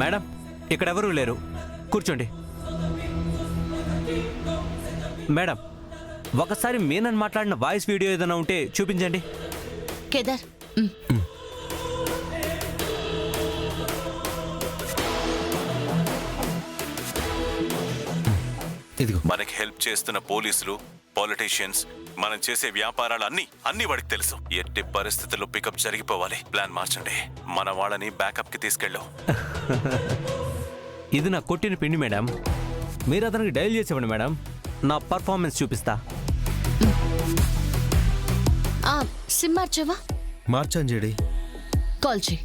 Madam, ఇక్కడ ఎవరూ లేరు, కూర్చోండి. మేడం, ఒకసారి మీనన్ మాట్లాడిన వాయిస్ వీడియో ఏదైనా ఉంటే చూపించండి. కేదార్, ఇదిగో. మనకి హెల్ప్ చేస్తున్న పోలీసులు, పొలిటీషియన్స్, మనం చేసే వ్యాపారాలు అన్ని వాడికి తెలుసు. ఎట్టి పరిస్థితుల్లో పికప్ జరిగిపోవాలి. ప్లాన్ మార్చండి. మన వాళ్ళని బ్యాకప్ కి తీసుకెళ్ళాం. ఇది నా కొట్టిన పిండి మేడం. మీరు అతనికి డైల్ చేసేవ్వండి మేడం, నా పర్ఫార్మెన్స్ చూపిస్తా. సిమ్ మార్చావా? మార్చాను జేడి. కాల్ చేయి.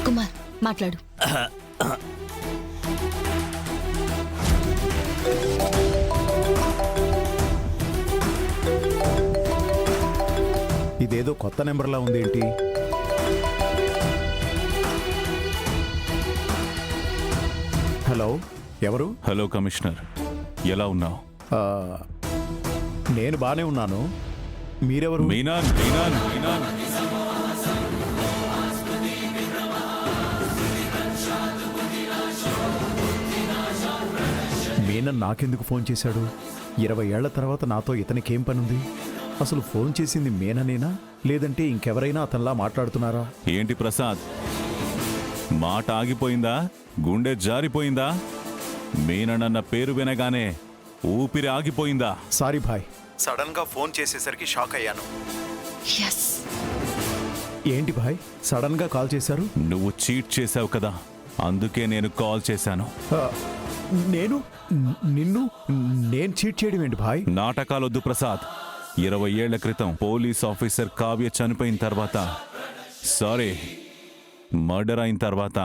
కుమార్ మాట్లాడు. ఇదేదో కొత్త నెంబర్లా ఉంది ఏంటి? హలో, ఎవరు? హలో కమిషనర్, ఎలా ఉన్నావు? నేను బానే ఉన్నాను. మీరెవరు? మీనాన్. మీనన్ నాకెందుకు ఫోన్ చేశాడు? 20 ఏళ్ల తర్వాత నాతో ఇతనికేం పనుంది? అసలు ఫోన్ చేసింది మీననేనా, లేదంటే ఇంకెవరైనా అతనిలా మాట్లాడుతున్నారా? ఏంటి ప్రసాద్, మాట ఆగిపోయిందా? గుండె జారిపోయిందా? మీనన్న పేరు వినగానే ఊపిరి ఆగిపోయిందా? సారీ భాయ్, సడన్ గా ఫోన్ చేసేసరికి షాక్ అయ్యాను. ఎస్. ఏంటి భాయ్ సడన్ గా కాల్ చేశారు? నువ్వు చీట్ చేశావు కదా, అందుకే నేను కాల్ చేశాను. నేను చీట్ చేయడం ఏంటి భాయ్? నాటకాలొద్దు ప్రసాద్. 20 ఏళ్ల క్రితం పోలీస్ ఆఫీసర్ కావ్య చనిపోయిన తర్వాత, సారీ, మర్డర్ అయిన తర్వాత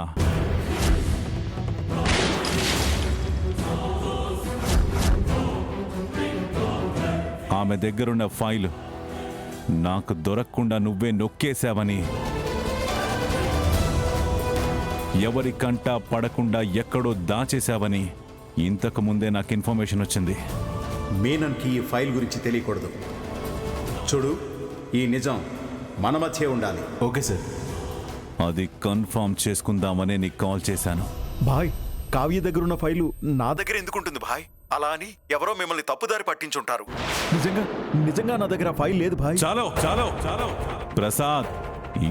ఆమె దగ్గరున్న ఫైలు నాకు దొరకకుండా నువ్వే నొక్కేశావని, ఎవరి కంటా పడకుండా ఎక్కడో దాచేశావని ఇంతకు ముందే నాకు ఇన్ఫర్మేషన్ వచ్చింది. మీనన్కి ఈ ఫైల్ గురించి తెలియకూడదు. చూడు, ఈ నిజం మన మధ్య ఉండాలి. Okay sir. అది కన్ఫర్మ్ చేసుకుందామనే నీకు కాల్ చేశాను. భాయ్, కావ్య దగ్గరున్న ఫైలు నా దగ్గర ఎందుకుంటుంది భాయ్? అలా అని ఎవరో మిమ్మల్ని తప్పుదారి పట్టించుంటారు. నిజంగా నా దగ్గర ఫైల్ లేదు భాయ్. చాలో ప్రసాద్,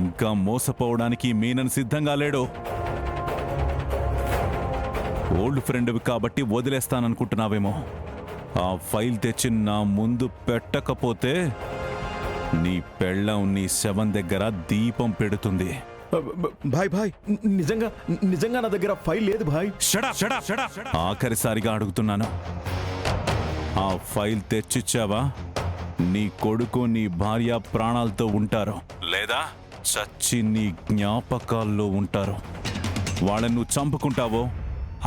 ఇంకా మోసపోవడానికి మీనన్ సిద్ధంగా లేడు. ఓల్డ్ ఫ్రెండ్వి కాబట్టి వదిలేస్తాననుకుంటున్నావేమో. ఆ ఫైల్ తెచ్చి నా ముందు పెట్టకపోతే నీ పెళ్ళం నీ శవం దగ్గర దీపం పెడుతుంది. భాయ్, నిజంగా నా దగ్గర ఫైల్ లేదు భాయ్. ఆఖరిసారిగా అడుగుతున్నాను, ఆ ఫైల్ తెచ్చిచ్చావా? నీ కొడుకు, నీ భార్య ప్రాణాలతో ఉంటారు, లేదా చచ్చి నీ జ్ఞాపకాల్లో ఉంటారు. వాళ్ళని నువ్వు చంపుకుంటావో,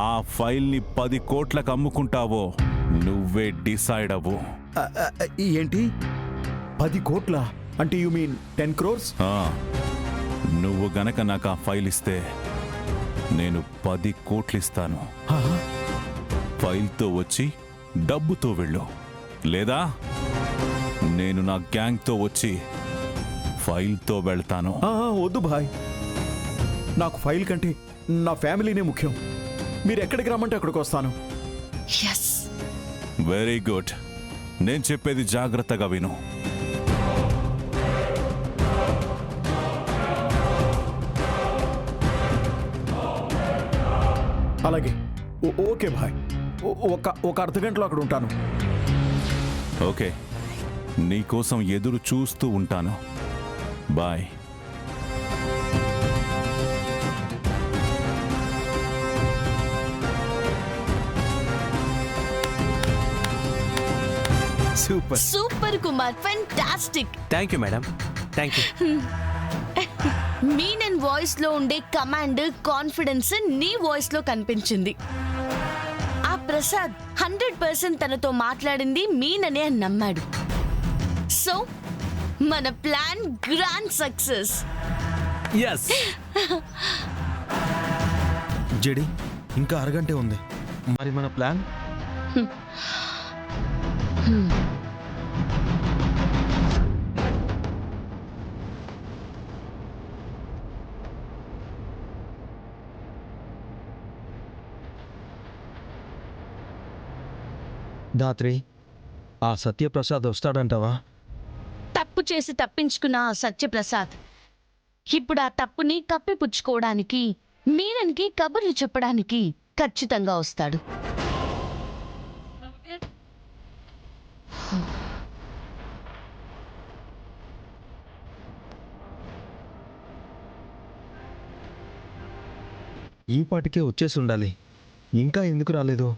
ఆ ఫైల్ని 10 కోట్లకు అమ్ముకుంటావో నువ్వే డిసైడ్ అవ్వు. ఏంటి 10 కోట్ల? అంటే యు మీన్ 10 crores? నువ్వు గనక నాకు ఆ ఫైల్ ఇస్తే నేను 10 కోట్లు ఇస్తాను. ఫైల్తో వచ్చి డబ్బుతో వెళ్ళు, లేదా నేను నా గ్యాంగ్తో వచ్చి ఫైల్తో వెళ్తాను. వద్దు భాయ్, నాకు ఫైల్ కంటే నా ఫ్యామిలీనే ముఖ్యం. మీరు ఎక్కడికి రమ్మంటే అక్కడికి వస్తాను. Very good. నేను చెప్పేది జాగ్రత్తగా విను. అలాగే, ఓకే భాయ్, ఒక అర్ధగంటలో అక్కడ ఉంటాను. ఓకే, నీకోసం ఎదురు చూస్తూ ఉంటాను. Bye. Super Kumar, fantastic. Thank you madam, thank you. Menon voice లో ఉండే కమాండ్, కాన్ఫిడెన్స్ నీ వాయిస్ లో కనిపించింది. ఆ ప్రసాద్ 100% తనతో మాట్లాడింది మీననే అని నమ్మాడు. సో మన plan grand success. Yes. JD, ఇంకా అరగంటే ఉంది. మరి మన ప్లాన్? ధాత్రి, ఆ సత్యప్రసాద్ వస్తాడంటావా? తప్పు చేసి తప్పించుకున్న ఆ సత్యప్రసాద్ ఇప్పుడు ఆ తప్పుని కప్పిపుచ్చుకోవడానికి మీనన్కి కబుర్లు చెప్పడానికి ఖచ్చితంగా వస్తాడు. ఈ పాటికే వచ్చేసి ఉండాలి. ఇంకా ఎందుకు రాలేదు?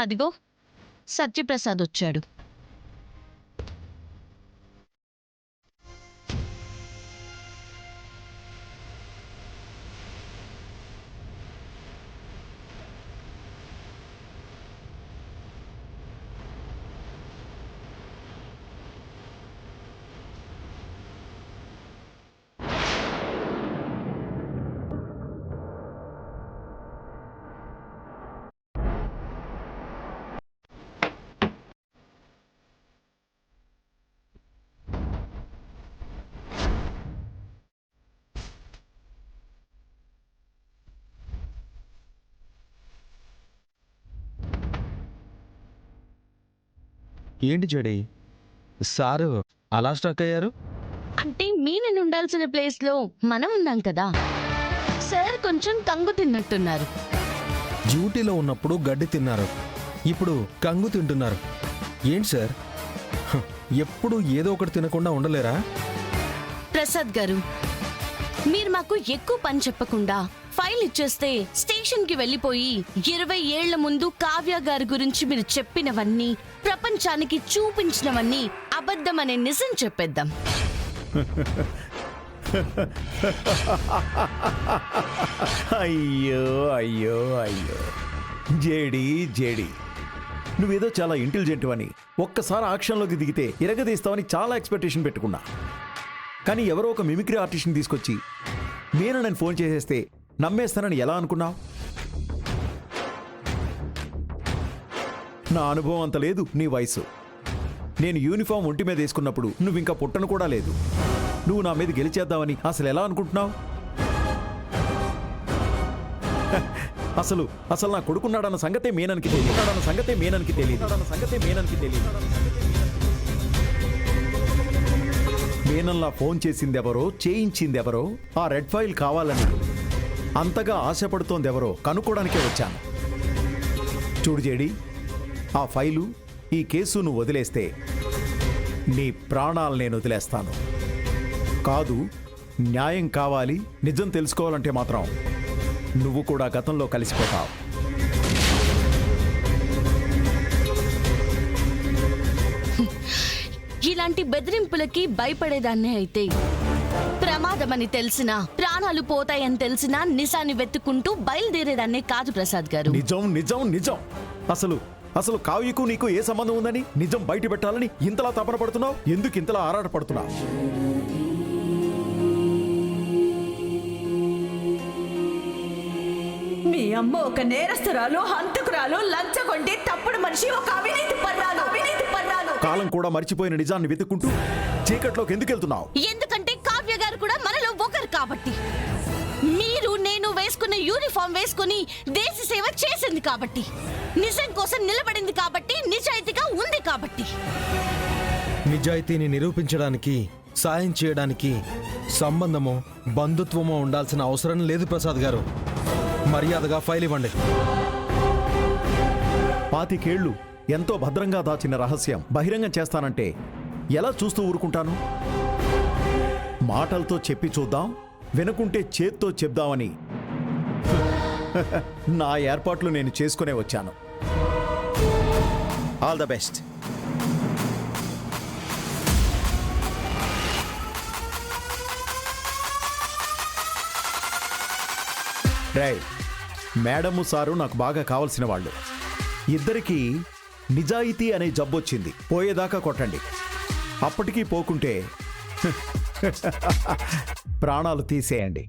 అదిగో సత్యప్రసాద్ వచ్చాడు. ఏంటి జడి, సారు అలా స్ట్రక్ అయ్యారు? అంటే మీనన్ ఉండాల్సిన ప్లేస్ లో మనం ఉన్నాం కదా. సార్ కొంచెం కంగు తిన్నట్టున్నారు. డ్యూటీలో ఉన్నప్పుడు గడ్డి తిన్నారు, ఇప్పుడు కంగు తింటున్నారు. ఏంటి సార్, ఎప్పుడు ఏదో ఒకటి తినకుండా ఉండలేరా? ప్రసాద్ గారు, మీరు మాకు ఎక్కువ పని చెప్పకుండా ఫైల్ ఇచ్చేస్తే స్టేషన్ కి వెళ్ళిపోయి 20 ఏళ్ల ముందు కావ్య గారి గురించి మీరు చెప్పినవన్నీ, ప్రపంచానికి చూపించినవన్నీ అబద్ధమనే నిజం చెప్పేద్దాం. అయ్యో అయ్యో అయ్యో, జేడి జేడి, నువ్వేదో చాలా ఇంటెలిజెంట్ అని, ఒక్కసారి ఆక్షన్లోకి దిగితే ఇరగదీస్తావని చాలా ఎక్స్పెక్టేషన్ పెట్టుకున్నా. కానీ ఎవరో ఒక మిమిక్రీ ఆర్టిస్ట్ని తీసుకొచ్చి నేను ఫోన్ చేసేస్తే నమ్మేస్తానని ఎలా అనుకున్నావు? నా అనుభవం అంత లేదు, నీ వయసు. నేను యూనిఫామ్ ఒంటి మీద వేసుకున్నప్పుడు నువ్వు ఇంకా పుట్టను కూడా లేదు. నువ్వు నా మీద గెలిచేద్దామని అసలు ఎలా అనుకుంటున్నావు? అసలు అసలు నా కొడుకున్నాడన్న సంగతే మీనన్కి తెలియదు. మీనన్లా ఫోన్ చేసిందెవరో, చేయించిందెవరో, ఆ రెడ్ ఫైల్ కావాలని అంతగా ఆశపడుతోందెవరో కనుక్కోవడానికే వచ్చాను. చూడు జేడి, ఆ ఫైలు, ఈ కేసు నువ్వు వదిలేస్తే నీ ప్రాణాలు నేను వదిలేస్తాను. కాదు, న్యాయం కావాలి, నిజం తెలుసుకోవాలంటే మాత్రం నువ్వు కూడా గతంలో కలిసిపోతావు. ఇలాంటి బెదిరింపులకి భయపడేదాన్నే అయితే ప్రమాదమని తెలిసినా, ప్రాణాలు పోతాయని తెలిసినా నిజాన్ని వెతుక్కుంటూ బయలుదేరేదాన్నే కాదు ప్రసాద్ గారు. నిజం నిజం నిజం. అసలు అసలు కావ్యకు నీకు ఏ సంబంధం ఉందని నిజం బయట పెట్టాలని ఇంతలా తపన పడుతున్నావు? ఎందుకు ఇంతలా ఆరాటపడుతున్నావు? మీ అమ్మ ఒక నేరస్తురాలు, హంతకురాలు, లంచగొండి, తప్పుడు మనిషి, ఒక అవినీతి పర్రాలు. కాలం కూడా మర్చిపోయిన నిజాన్ని వెతుక్కుంటూ చీకట్లోకి ఎందుకు వెళ్తున్నావు? ఎందుకంటే కావ్య గారు కూడా మనలో ఒకరు కాబట్టి. మీరు నేను వేసుకున్న యూనిఫామ్ వేసుకుని దేశ సేవ చేసింది కాబట్టి, నిజం కోసం నిలబడింది కాబట్టి, నిజాయితీగా ఉంది కాబట్టి. నిజాయితీని నిరూపించడానికి, సాయం చేయడానికి సంబంధమో బంధుత్వమో ఉండాల్సిన అవసరం లేదు ప్రసాద్ గారు. మర్యాదగా ఫైల్ ఇవ్వండి. 25 ఏళ్లు ఎంతో భద్రంగా దాచిన రహస్యం బహిరంగం చేస్తానంటే ఎలా చూస్తూ ఊరుకుంటాను? మాటలతో చెప్పి చూద్దాం, వినకుంటే చేత్తో చెప్దామని నా ఏర్పాట్లు నేను చేసుకునే వచ్చాను. All the best. Ray, madam sir నాకు బాగా కావలసిన వాళ్ళు. ఇద్దరికీ నిజాయితీ అనే జబ్బొచ్చింది. పోయేదాకా కొట్టండి. అప్పటికీ పోకుంటే ప్రాణాలు తీసేయండి.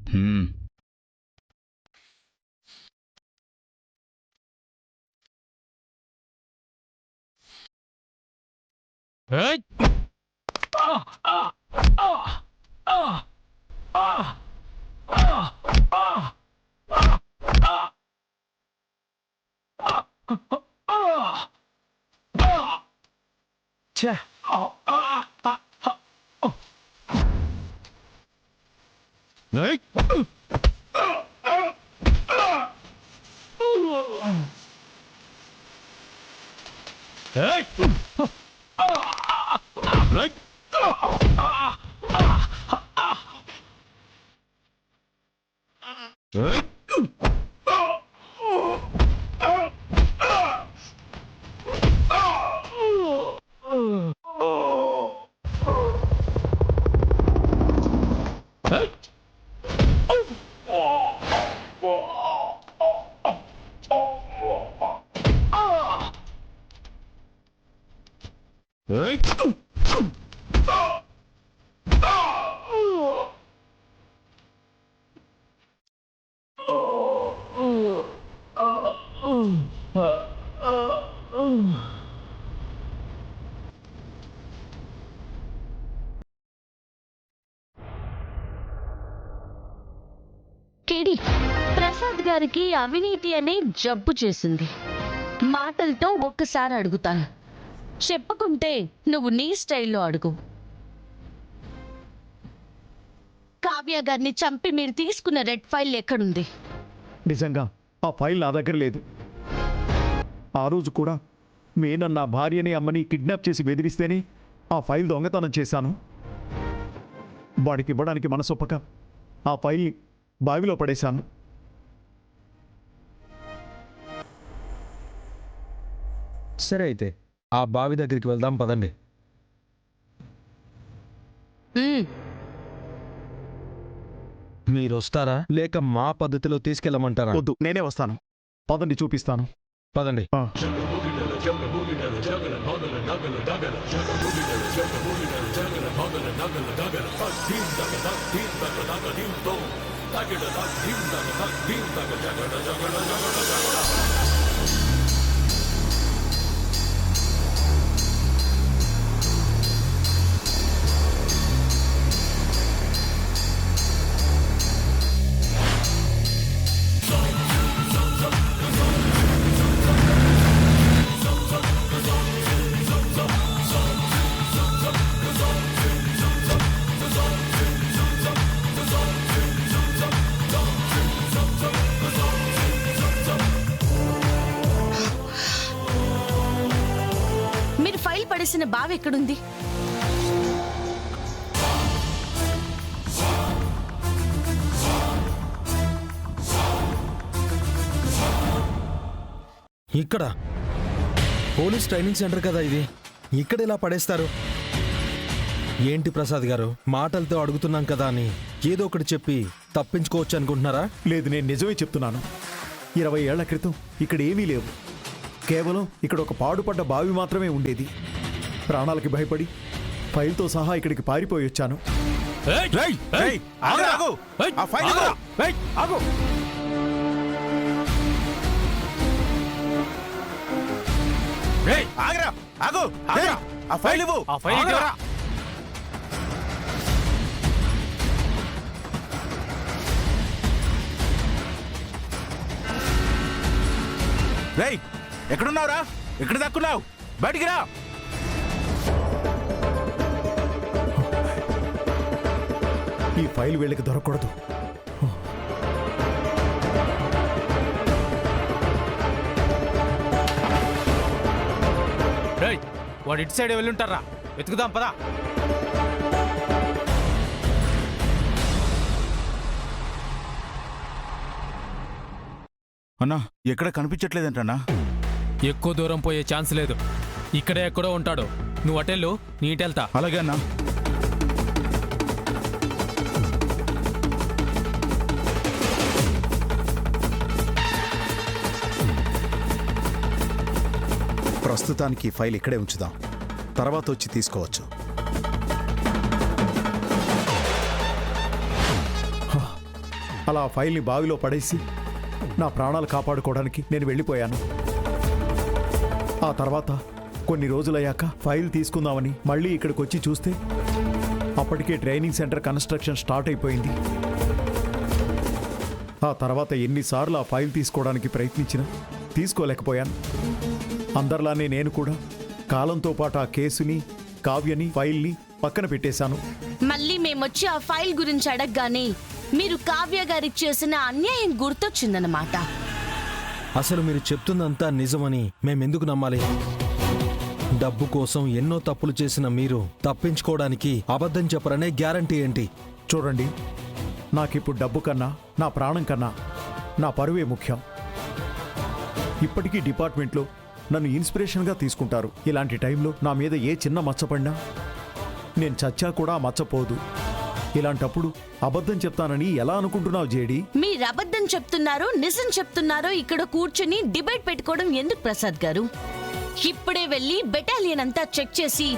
కేడి, ప్రసాద్ గారికి అవినీతి అనే జబ్బు చేసింది. మాటలతో ఒక్కసారి అడుగుతాను, చెప్పకుంటే నువ్వు నీ స్టైల్లో అడుగు. కావ్య గారిని చంపి మీరు తీసుకున్న రెడ్ ఫైల్ ఎక్కడుంది? నిజంగా ఆ ఫైల్ నా దగ్గర లేదు. ఆ రోజు కూడా మేనన్న నా భార్యని అమ్మని కిడ్నాప్ చేసి బెదిరిస్తేనే ఆ ఫైల్ దొంగతనం చేశాను. వాడికి ఇవ్వడానికి మనసొప్పక ఆ ఫైల్ని బావిలో పడేశాను. సరే అయితే ఆ బావి దగ్గరికి వెళ్దాం పదండి. మీరు వస్తారా లేక మా పద్ధతిలో తీసుకెళ్ళమంటారా? వద్దు, నేనే వస్తాను. పదండి, చూపిస్తాను. పదండి. ఆ. మీరు ఫైల్ పడేసిన బావి ఎక్కడుంది? ఇక్కడ పోలీస్ ట్రైనింగ్ సెంటర్ కదా ఇది, ఇక్కడ ఇలా పడేస్తారు ఏంటి ప్రసాద్ గారు? మాటలతో అడుగుతున్నాం కదా అని ఏదో ఒకటి చెప్పి తప్పించుకోవచ్చు అనుకుంటున్నారా? లేదు, నేను నిజమే చెప్తున్నాను. 20 ఏళ్ల క్రితం ఇక్కడ ఏమీ లేవు. కేవలం ఇక్కడ ఒక పాడుపడ్డ బావి మాత్రమే ఉండేది. ప్రాణాలకి భయపడి ఫైల్తో సహా ఇక్కడికి పారిపోయి వచ్చాను. ఆగు! ఎక్కడున్నావురా? ఎక్కడ దక్కున్నావు? బయటికి రా. ఈ ఫైల్ వీళ్ళకి దొరకకూడదు. వాడు ఇటు సైడ్ వెళ్ళుంటారా? వెతుకుదాం పదా. అన్నా, ఎక్కడ కనిపించట్లేదంటన్నా. ఎక్కువ దూరం పోయే ఛాన్స్ లేదు. ఇక్కడే ఎక్కడో ఉంటాడు. నువ్వు అటెళ్ళు, నీటెళ్తా. అలాగే అన్నా. ప్రస్తుతానికి ఈ ఫైల్ ఇక్కడే ఉంచుదాం, తర్వాత వచ్చి తీసుకోవచ్చు. అలా ఆ ఫైల్ని బావిలో పడేసి నా ప్రాణాలు కాపాడుకోవడానికి నేను వెళ్ళిపోయాను. ఆ తర్వాత కొన్ని రోజులయ్యాక ఫైల్ తీసుకుందామని మళ్ళీ ఇక్కడికి వచ్చి చూస్తే అప్పటికే ట్రైనింగ్ సెంటర్ కన్స్ట్రక్షన్ స్టార్ట్ అయిపోయింది. ఆ తర్వాత ఎన్నిసార్లు ఆ ఫైల్ తీసుకోవడానికి ప్రయత్నించినా తీసుకోలేకపోయాను. అందరిలానే నేను కూడా కాలంతో పాటు ఆ కేసుని, కావ్యని, ఫైల్ని పక్కన పెట్టేశాను. మళ్ళీ మేమొచ్చి ఆ ఫైల్ గురించి అడగగానే మీరు కావ్య గారికి చేసిన అన్యాయం గుర్తొచ్చిందన్నమాట. అసలు మీరు చెప్తుందంతా నిజమని మేమెందుకు నమ్మాలి? డబ్బు కోసం ఎన్నో తప్పులు చేసిన మీరు తప్పించుకోవడానికి అబద్ధం చెప్పరనే గ్యారంటీ ఏంటి? చూడండి, నాకిప్పుడు డబ్బు కన్నా, నా ప్రాణం కన్నా నా పరువే ముఖ్యం. ఇప్పటికీ డిపార్ట్మెంట్లో నన్ను ఇన్స్పిరేషన్గా తీసుకుంటారు. ఇలాంటి టైంలో నా మీద ఏ చిన్న మచ్చపడినా నేను చచ్చా కూడా ఆ మచ్చపోదు. ఇలాంటప్పుడు అబద్ధం చెప్తానని ఎలా అనుకుంటున్నావు జేడి? మీరు అబద్ధం చెప్తున్నారో నిజం చెప్తున్నారో ఇక్కడ కూర్చుని డిబేట్ పెట్టుకోవడం ఎందుకు ప్రసాద్ గారు? ఇప్పుడే వెళ్ళి బెటాలియన్ అంతా చెక్ చేసి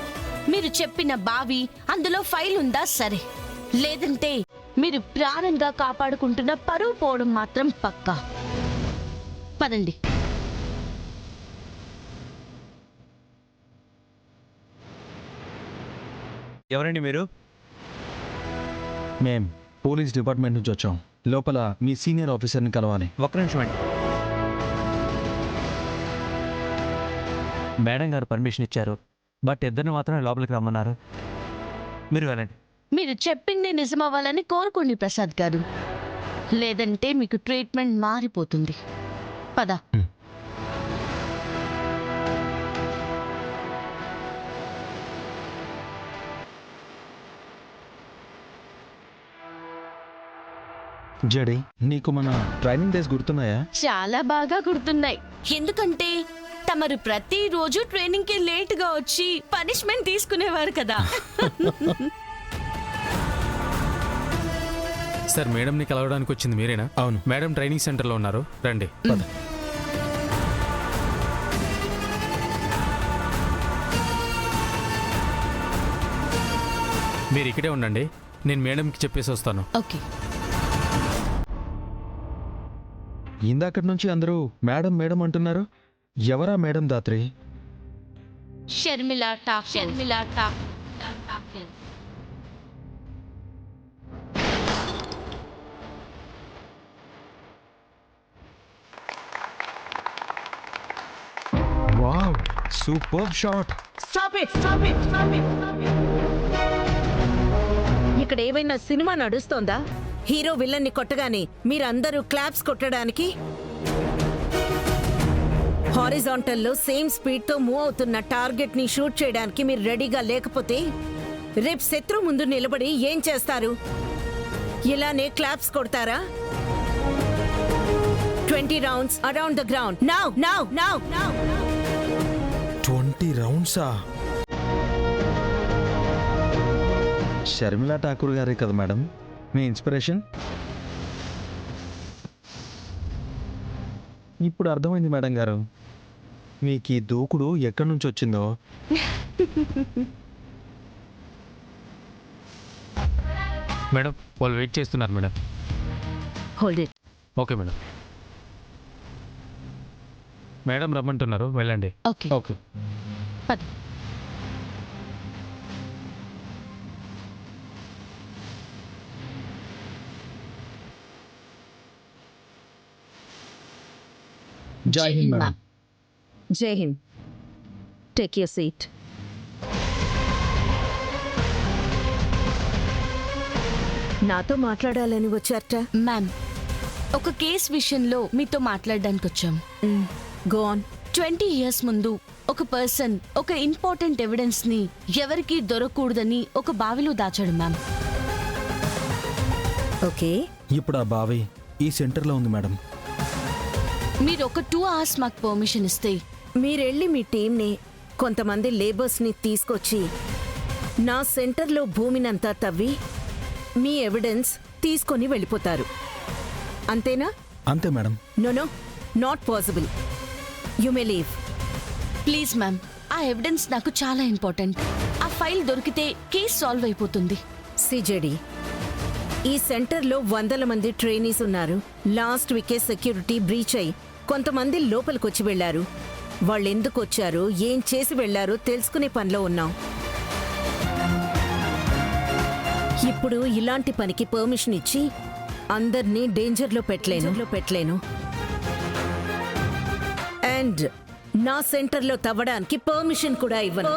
మీరు చెప్పిన బావి అందులో ఫైల్ ఉందా సరే, లేదంటే మీరు ప్రాణంగా కాపాడుకుంటున్న పరువు పోవడం మాత్రం పక్కా. పదండి. ఎవరండి మీరు? మేం పోలీస్ డిపార్ట్మెంట్ నుంచి వచ్చాం. లోపల మీ సీనియర్ ఆఫీసర్ని కలవాలి. ఒక్క నిమిషం అండి. మేడం గారు పర్మిషన్ ఇచ్చారు, బట్ ఇద్దరిని మాత్రమే లోపలికి రమ్మన్నారు. మీరు వెళ్ళండి. మీరు చెప్పింది నిజమవ్వాలని కోరుకోండి ప్రసాద్ గారు, లేదంటే మీకు ట్రీట్మెంట్ మారిపోతుంది. పద. జేడి, నీకు మన ట్రైనింగ్ డేస్ గుర్తున్నాయా? చాలా బాగా గుర్తున్నాయి. ఎందుకంటే తమరు ప్రతిరోజు ట్రైనింగ్ కి లేట్ గా వచ్చి పనిష్మెంట్ తీసుకునేవారు కదా. సార్, మేడంని కలవడానికి వచ్చింది మీరేనా? అవును. మేడం ట్రైనింగ్ సెంటర్లో ఉన్నారు, రండి. మీరు ఇక్కడే ఉండండి, నేను మేడంకి చెప్పేసి వస్తాను. ఓకే. ఇందాకటి నుంచి అందరూ మేడం మేడం అంటున్నారు. ఎవరా madam Dhatri? Sharmila Thakur. Wow, super shot. ఇక్కడ ఏమైనా సినిమా నడుస్తోందా? హీరో విలన్ని కొట్టగానే మీరందరూ క్లాప్స్ కొట్టడానికి? హారిజాంటల్లో సేమ్ స్పీడ్ తో మూవ్ అవుతున్న టార్గెట్ ని షూట్ చేయడానికి మీరు రెడీగా లేకపోతే రేపు శత్రు ముందు నిలబడి ఏం చేస్తారు? ఇలానే క్లాప్స్ కొడతారా? 20 rounds around the ground. Now now now now 20 రౌండ్సా? షర్మిలా ఠాకూర్ గారే కదా మేడం మీ ఇన్స్పిరేషన్? ఇప్పుడు అర్థమైంది మేడం గారు, మీకు ఈ దూకుడు ఎక్కడి నుంచి వచ్చిందో. మేడం, వాళ్ళు వెయిట్ చేస్తున్నారు madam. Hold it. Okay madam. Madam రమ్మంటున్నారు, వెళ్ళండి. ఓకే. ఓకే. పద. జై హింద్ మేడం. జై హింద్. Take your seat. నాతో మాట్లాడాలని వచ్చారట. మ్యామ్, ఒక కేస్ విషయంలో మీతో మాట్లాడడానికి వచ్చాం. Go on. 20 years ముందు ఒక పర్సన్ ఒక ఇంపార్టెంట్ ఎవిడెన్స్ ని ఎవరికీ దొరకకూడదని ఒక బావిలో దాచాడు మ్యామ్. ఓకే. ఇప్పుడు ఆ బావి ఈ సెంటర్లో ఉంది మేడం. మీరు ఒక 2 hours మాకు పర్మిషన్ ఇస్తే మీరెళ్ళి మీ టీంని, కొంతమంది లేబర్స్ని తీసుకొచ్చి నా సెంటర్లో భూమినంతా తవ్వి మీ ఎవిడెన్స్ తీసుకొని వెళ్ళిపోతారు. అంతేనా? అంతే madam. No no, not possible. You may leave. Please ma'am, ఆ ఎవిడెన్స్ నాకు చాలా ఇంపార్టెంట్. ఆ ఫైల్ దొరికితే కేస్ సాల్వ్ అయిపోతుంది. సిజేడి, ఈ సెంటర్లో 100 మంది ట్రైనీస్ ఉన్నారు. లాస్ట్ వీకే సెక్యూరిటీ బ్రీచ్ అయి కొంతమంది లోపలికొచ్చి వెళ్లారు. వాళ్ళెందుకు వచ్చారు, ఏం చేసి వెళ్లారో తెలుసుకునే పనిలో ఉన్నాం. ఇప్పుడు ఇలాంటి పనికి పర్మిషన్ ఇచ్చి అందర్నీ డేంజర్లో పెట్టలేను. అండ్ నా సెంటర్లో తవ్వడానికి పర్మిషన్ కూడా ఇవ్వను.